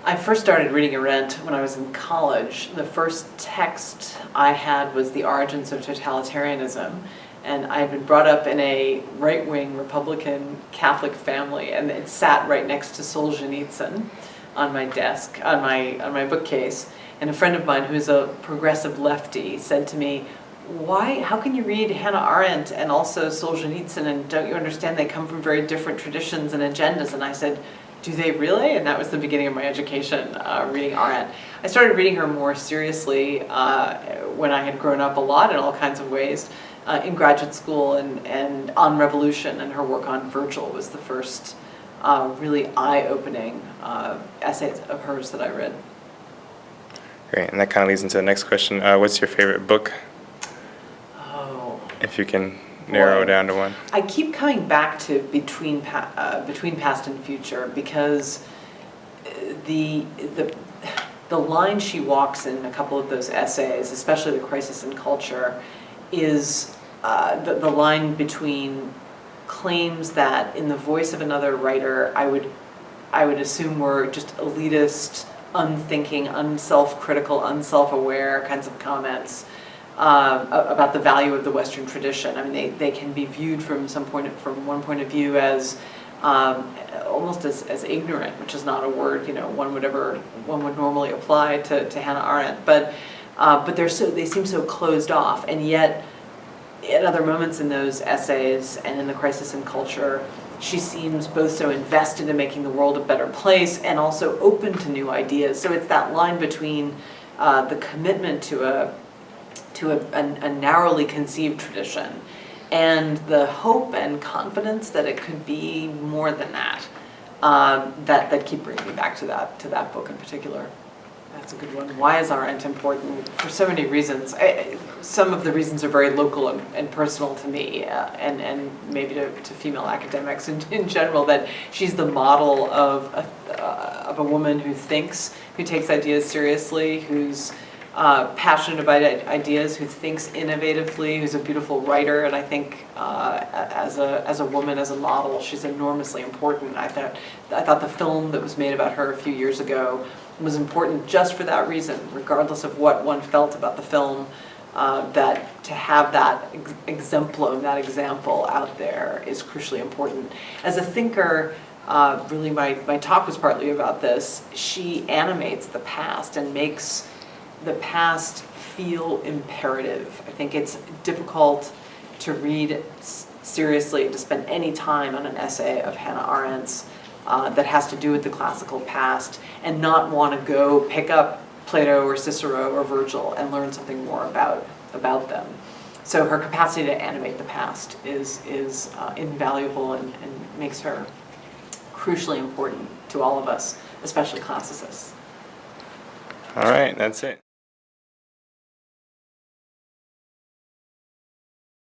I first started reading Arendt when I was in college. The first text I had was The Origins of Totalitarianism, and I had been brought up in a right-wing Republican Catholic family, and it sat right next to Solzhenitsyn on my desk, on my bookcase. And a friend of mine who's a progressive lefty said to me, how can you read Hannah Arendt and also Solzhenitsyn, and don't you understand they come from very different traditions and agendas? And I said, do they really? And that was the beginning of my education, reading Arendt. I started reading her more seriously when I had grown up a lot in all kinds of ways, in graduate school and on revolution, and her work on Virgil was the first really eye-opening essays of hers that I read. Great, and that kind of leads into the next question. What's your favorite book? Oh. If you can narrow down to one. I keep coming back to Between Past and Future, because the line she walks in a couple of those essays, especially The Crisis in Culture, is the line between claims that in the voice of another writer I would assume were just elitist, unthinking, unself-critical, unself-aware kinds of comments about the value of the Western tradition. I mean, they can be viewed from one point of view as almost as ignorant, which is not a word one would normally apply to Hannah Arendt. But they seem so closed off, and yet at other moments in those essays and in The Crisis in Culture, she seems both so invested in making the world a better place and also open to new ideas. So it's that line between the commitment to a narrowly conceived tradition and the hope and confidence that it could be more than that, that keep bringing me back to that book in particular. That's a good one. Why is Arendt important? For so many reasons. Some of the reasons are very local and personal to me, and maybe to female academics in general, that she's the model of a woman who thinks, who takes ideas seriously, who's passionate about ideas, who thinks innovatively, who's a beautiful writer, and I think as a woman, as a model, she's enormously important. I thought the film that was made about her a few years ago was important just for that reason, regardless of what one felt about the film, that to have that exemplum, that example out there is crucially important. As a thinker, really my talk was partly about this. She animates the past and makes the past feel imperative. I think it's difficult to read seriously, to spend any time on an essay of Hannah Arendt's that has to do with the classical past and not want to go pick up Plato or Cicero or Virgil and learn something more about them. So her capacity to animate the past is invaluable and makes her crucially important to all of us, especially classicists. All right, that's it.